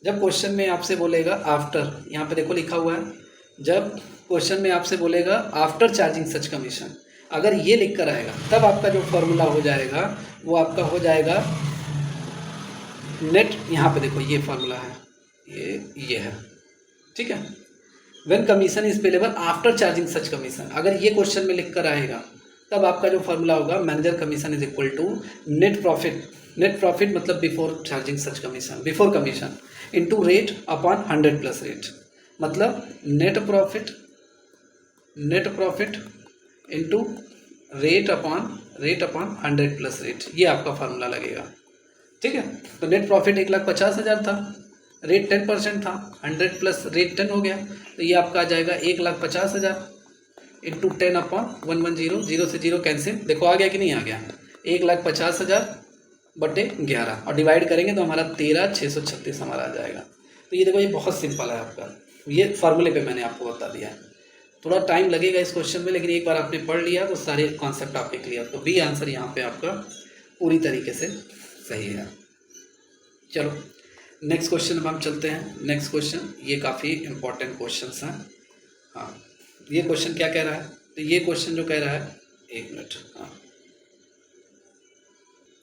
जब क्वेश्चन में आपसे बोलेगा आफ्टर, यहाँ पे देखो लिखा हुआ है, जब क्वेश्चन में आपसे बोलेगा आफ्टर चार्जिंग सच कमीशन, अगर ये लिख कर आएगा तब आपका जो फॉर्मूला हो जाएगा वो आपका हो जाएगा नेट। यहाँ पे देखो ये फार्मूला है, ये है, ठीक है। When commission is payable after charging such commission, अगर ये क्वेश्चन में लिख कर आएगा तब आपका जो फार्मूला होगा manager commission is equal to net profit मतलब before charging such commission, before commission into rate upon 100 plus rate, मतलब net profit into rate upon 100 plus rate, ये आपका फार्मूला लगेगा, ठीक है। तो नेट प्रॉफिट 1,50,000 था, रेट 10% था, 100 प्लस रेट 10 हो गया, तो ये आपका आ जाएगा 1,50,000 इंटू 10 अपॉन 110, 0 से 0 कैंसिल, देखो आ गया कि नहीं आ गया, 1,50,000 बटे 11 और डिवाइड करेंगे तो हमारा 13,636 हमारा आ जाएगा। तो ये देखो ये बहुत सिंपल है आपका, ये फार्मूले पे मैंने आपको बता दिया है। थोड़ा टाइम लगेगा इस क्वेश्चन में, लेकिन एक बार आपने पढ़ लिया तो सारे कॉन्सेप्ट आपके क्लियर, तो बी आंसर यहाँ पे आपका पूरी तरीके से सही है। चलो नेक्स्ट क्वेश्चन में हम चलते हैं। नेक्स्ट क्वेश्चन ये काफ़ी इंपॉर्टेंट क्वेश्चन हैं। हाँ ये क्वेश्चन क्या कह रहा है, तो ये क्वेश्चन जो कह रहा है, एक मिनट,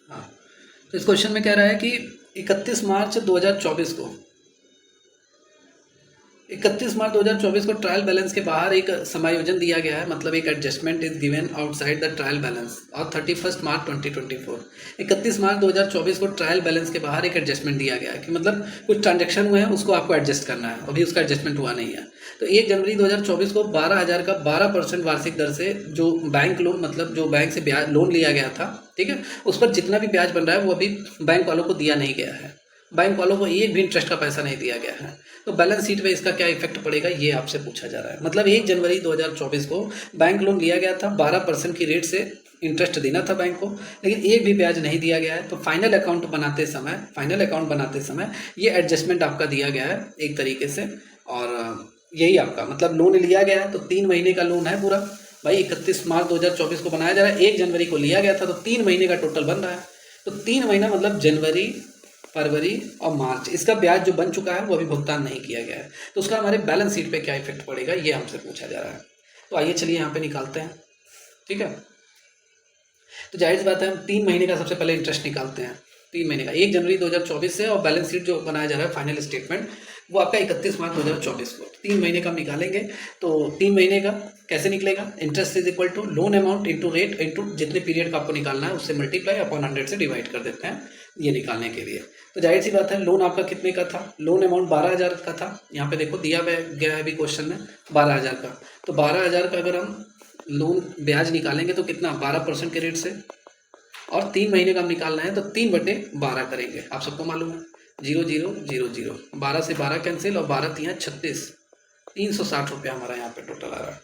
हाँ तो इस क्वेश्चन में कह रहा है कि 31 मार्च 2024 को 31 मार्च 2024 को ट्रायल बैलेंस के बाहर एक समायोजन दिया गया है, मतलब एक adjustment is given outside the trial balance, और 31 मार्च 2024 31 मार्च 2024 को ट्रायल बैलेंस के बाहर एक एडजस्टमेंट दिया गया है कि मतलब कुछ ट्रांजैक्शन हुए हैं उसको आपको एडजस्ट करना है, अभी उसका एडजस्टमेंट हुआ नहीं है। तो 1 जनवरी 2024 को 12,000 का 12% वार्षिक दर से जो बैंक लोन, मतलब जो बैंक से ब्याज लोन लिया गया था, ठीक है, उस पर जितना भी ब्याज बन रहा है वो अभी बैंक वालों को दिया नहीं गया है, बैंक वालों को एक भी इंटरेस्ट का पैसा नहीं दिया गया है। तो बैलेंस शीट पे इसका क्या इफेक्ट पड़ेगा ये आपसे पूछा जा रहा है। मतलब 1 जनवरी 2024 को बैंक लोन लिया गया था, 12% की रेट से इंटरेस्ट देना था बैंक को, लेकिन एक भी ब्याज नहीं दिया गया है। तो फाइनल अकाउंट बनाते समय ये एडजस्टमेंट आपका दिया गया है एक तरीके से। और यही आपका मतलब लोन लिया गया है तो 3 महीने का लोन है पूरा भाई। 31 मार्च 2024 को बनाया जा रहा है, 1 जनवरी को लिया गया था, तो 3 महीने का टोटल बन रहा है। तो 3 महीना मतलब जनवरी, फरवरी और मार्च, इसका ब्याज जो बन चुका है वो अभी भुगतान नहीं किया गया है। तो उसका हमारे बैलेंस शीट पे क्या इफेक्ट पड़ेगा ये हमसे पूछा जा रहा है। तो आइए चलिए यहाँ पे निकालते हैं, ठीक है। तो जाहिर सी बात है हम 3 महीने का सबसे पहले इंटरेस्ट निकालते हैं। 3 महीने का 1 जनवरी 2024 से, और बैलेंस शीट जो बनाया जा रहा है फाइनल स्टेटमेंट वो आपका 31 मार्च 2024 को। 3 महीने का हम निकालेंगे। तो 3 महीने का कैसे निकलेगा? Interest is equal to loan amount into rate into जितने पीरियड का आपको निकालना है उससे मल्टीप्लाई अपॉन 100 से डिवाइड कर देते हैं ये निकालने के लिए। तो जाहिर सी बात है लोन आपका कितने का था? लोन अमाउंट 12,000 का था। यहाँ पे देखो दिया गया है अभी क्वेश्चन में 12,000 का। तो 12,000 का अगर हम लोन ब्याज निकालेंगे तो कितना? 12% के रेट से, और 3 महीने का हम निकालना है तो 3/12 करेंगे। आप सबको मालूम है 0 0 0 0, 12 से 12 कैंसिल, और 12 3 36, 360 रुपया हमारा यहाँ पे टोटल आ रहा है।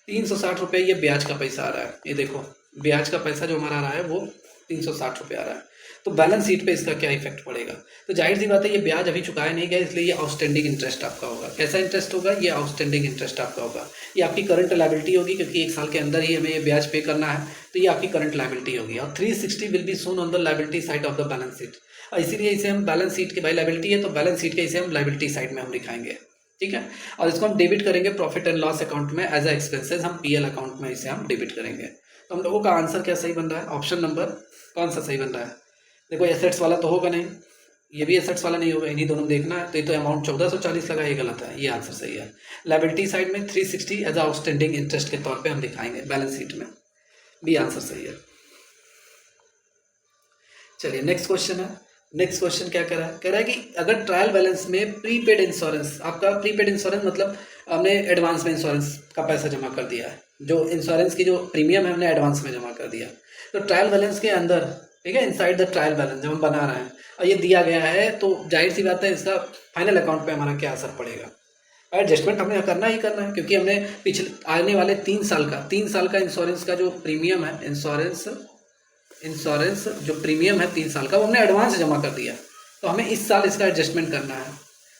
360 रुपये ये ब्याज का पैसा आ रहा है। ये देखो ब्याज का पैसा जो हमारा आ रहा है वो 360 रुपये आ रहा है। तो बैलेंस शीट पे इसका क्या इफेक्ट पड़ेगा? तो जाहिर सी बात है ये ब्याज अभी चुकाया नहीं गया, इसलिए ये आउटस्टैंडिंग इंटरेस्ट आपका होगा। कैसा इंटरेस्ट होगा? ये आउटस्टैंडिंग इंटरेस्ट आपका होगा। ये आपकी करंट लायबिलिटी होगी, क्योंकि 1 साल के अंदर ही हमें ये ब्याज पे करना है, तो ये आपकी करंट लायबिलिटी होगी। और 360 will be shown on the liability side of the balance sheet. इसीलिए इसे हम बैलेंस शीट के भाई लायबिलिटी है तो बैलेंस शीट के इसे हम लायबिलिटी साइड में हम दिखाएंगे, ठीक है। और इसको हम डेबिट करेंगे प्रॉफिट एंड लॉस अकाउंट में एज ए एक्सपेंसेस, हम पीएल अकाउंट में इसे हम डेबिट करेंगे। तो हम लोगों का आंसर क्या सही बन रहा है? ऑप्शन नंबर कौन सा सही बन रहा है? देखो एसेट्स वाला तो होगा नहीं, ये भी एसेट्स वाला नहीं होगा, इन्हीं दोनों में देखना है। तो ये तो अमाउंट 1440 लगा, ये गलत है, ये आंसर सही है। लायबिलिटी साइड में 360 एज आउटस्टैंडिंग इंटरेस्ट के तौर पे हम दिखाएंगे बैलेंस शीट में, भी आंसर सही है। चलिए नेक्स्ट क्वेश्चन है। नेक्स्ट क्वेश्चन क्या कह रहा है कि अगर ट्रायल बैलेंस में प्रीपेड इंश्योरेंस, आपका प्रीपेड इंश्योरेंस मतलब हमने एडवांस में इंश्योरेंस का पैसा जमा कर दिया है, जो इंश्योरेंस की जो प्रीमियम है हमने एडवांस में जमा कर दिया। तो ट्रायल बैलेंस के अंदर, ठीक है, इनसाइड द ट्रायल बैलेंस जब हम बना रहे हैं और ये दिया गया है, तो जाहिर सी बात है इसका फाइनल अकाउंट पे हमारा क्या असर पड़ेगा? एडजस्टमेंट हमें करना ही करना है, क्योंकि हमने पिछले आने वाले 3 साल का इंश्योरेंस का जो प्रीमियम है, इंश्योरेंस जो प्रीमियम है 3 साल का, वो हमने एडवांस जमा कर दिया। तो हमें इस साल इसका एडजस्टमेंट करना है,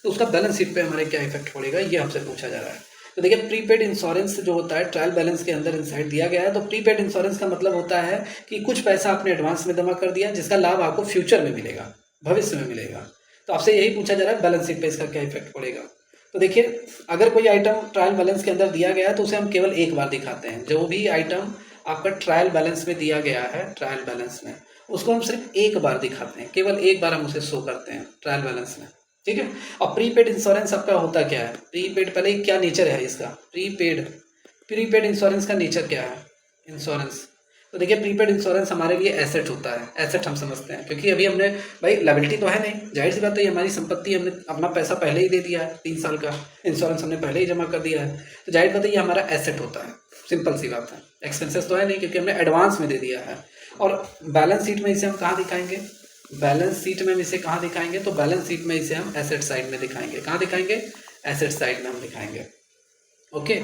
तो उसका बैलेंस शीट पे हमारे क्या इफेक्ट पड़ेगा ये हमसे पूछा जा रहा है। तो देखिए प्रीपेड इंश्योरेंस जो होता है ट्रायल बैलेंस के अंदर इनसाइड दिया गया है। तो प्रीपेड इंश्योरेंस का मतलब होता है कि कुछ पैसा आपने एडवांस में जमा कर दिया जिसका लाभ आपको फ्यूचर में मिलेगा, भविष्य में मिलेगा। तो आपसे यही पूछा जा रहा है बैलेंस शीट पे इसका क्या इफेक्ट पड़ेगा। तो देखिए अगर कोई आइटम ट्रायल बैलेंस के अंदर दिया गया है तो उसे हम केवल एक बार दिखाते हैं। जो भी आइटम आपका ट्रायल बैलेंस में दिया गया है, ट्रायल बैलेंस में, उसको हम सिर्फ एक बार दिखाते हैं, केवल एक बार हम उसे शो करते हैं ट्रायल बैलेंस में, ठीक है। और प्रीपेड इंश्योरेंस आपका होता क्या है? प्रीपेड पहले क्या नेचर है इसका? प्रीपेड इंश्योरेंस का नेचर क्या है? इंश्योरेंस, तो देखिए प्रीपेड इंश्योरेंस हमारे लिए एसेट होता है, एसेट हम समझते हैं, क्योंकि अभी हमने भाई लायबिलिटी तो है नहीं, जाहिर सी बात है ये हमारी संपत्ति, हमने अपना पैसा पहले ही दे दिया है, 3 साल का इंश्योरेंस हमने पहले ही जमा कर दिया है, तो जाहिर बात है ये हमारा एसेट होता है, सिंपल सी बात है। एक्सपेंसेस तो है नहीं क्योंकि हमने एडवांस में दे दिया है। और बैलेंस शीट में इसे हम कहाँ दिखाएंगे? बैलेंस शीट में इसे कहाँ दिखाएंगे? तो बैलेंस शीट में इसे हम एसेट साइड में दिखाएंगे। कहाँ दिखाएंगे? एसेट साइड में हम दिखाएंगे, ओके।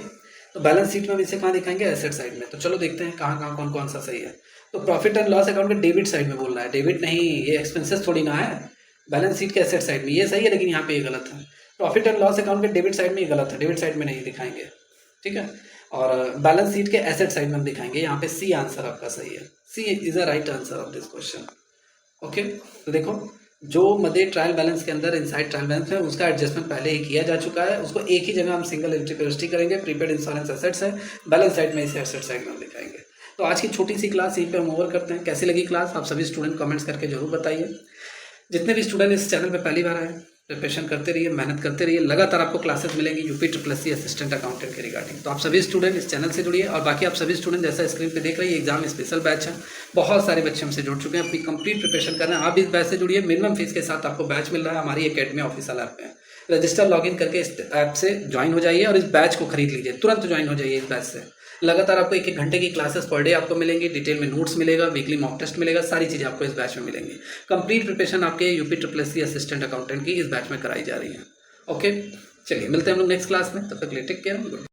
तो बैलेंस शीट में हम इसे कहाँ दिखाएंगे? एसेट साइड में। तो चलो देखते हैं कहाँ कौन कौन सा सही है। तो प्रॉफिट एंड लॉस अकाउंट के डेबिट साइड में बोल रहा है, डेबिट नहीं, ये एक्सपेंसेस थोड़ी ना है, बैलेंस शीट के एसेट साइड में ये सही है, लेकिन यहाँ पे ये गलत है। प्रॉफिट एंड लॉस अकाउंट के डेबिट साइड में ये गलत है, डेबिट साइड में नहीं दिखाएंगे, ठीक है। और बैलेंस शीट के एसेट साइड में हम दिखाएंगे, यहाँ पे सी आंसर आपका सही है, C is the right answer of this question, okay. तो देखो जो मदे ट्रायल बैलेंस के अंदर इनसाइड ट्रायल बैलेंस है उसका एडजस्टमेंट पहले ही किया जा चुका है, उसको एक ही जगह हम सिंगल एंट्री पे रजिस्ट्री करेंगे। प्रीपेड इंश्योरेंस एसेट्स है, बैलेंस साइड में इसे एसेट साइड में हम दिखाएंगे। तो आज की छोटी सी क्लास यहीं पे हम ओवर करते हैं। कैसी लगी क्लास आप सभी स्टूडेंट कमेंट्स करके जरूर बताइए। जितने भी स्टूडेंट इस चैनल पे पहली बार आए, प्रिपरेशन करते रहिए, मेहनत करते रहिए, लगातार आपको क्लासेस मिलेंगी UPSSC असिस्टेंट अकाउंटेंट के रिगार्डिंग। तो आप सभी स्टूडेंट इस चैनल से जुड़िए। और बाकी आप सभी स्टूडेंट जैसा स्क्रीन पे देख रहे हैं एग्जाम स्पेशल बैच है, बहुत सारे बच्चे हमसे जुड़ चुके हैं, अपनी कंप्लीट प्रिपरेशन कर रहे हैं। आप इस बैच से जुड़िए, मिनिमम फीस के साथ आपको बैच मिल रहा है हमारी एकेडमी ऑफिशियल ऐप पे। रजिस्टर लॉगिन करके इस ऐप से ज्वाइन हो जाइए और इस बैच को खरीद लीजिए, तुरंत ज्वाइन हो जाइए इस बैच से। लगातार आपको 1-1 घंटे की क्लासेस पर डे आपको मिलेंगी, डिटेल में नोट्स मिलेगा, वीकली मॉक टेस्ट मिलेगा, सारी चीज़ें आपको इस बैच में मिलेंगी। कंप्लीट प्रिपरेशन आपके UP triple SC assistant accountant की इस बैच में कराई जा रही है। ओके, चलिए मिलते हैं हम लोग नेक्स्ट क्लास में, तब तक के लिए टेक केयर।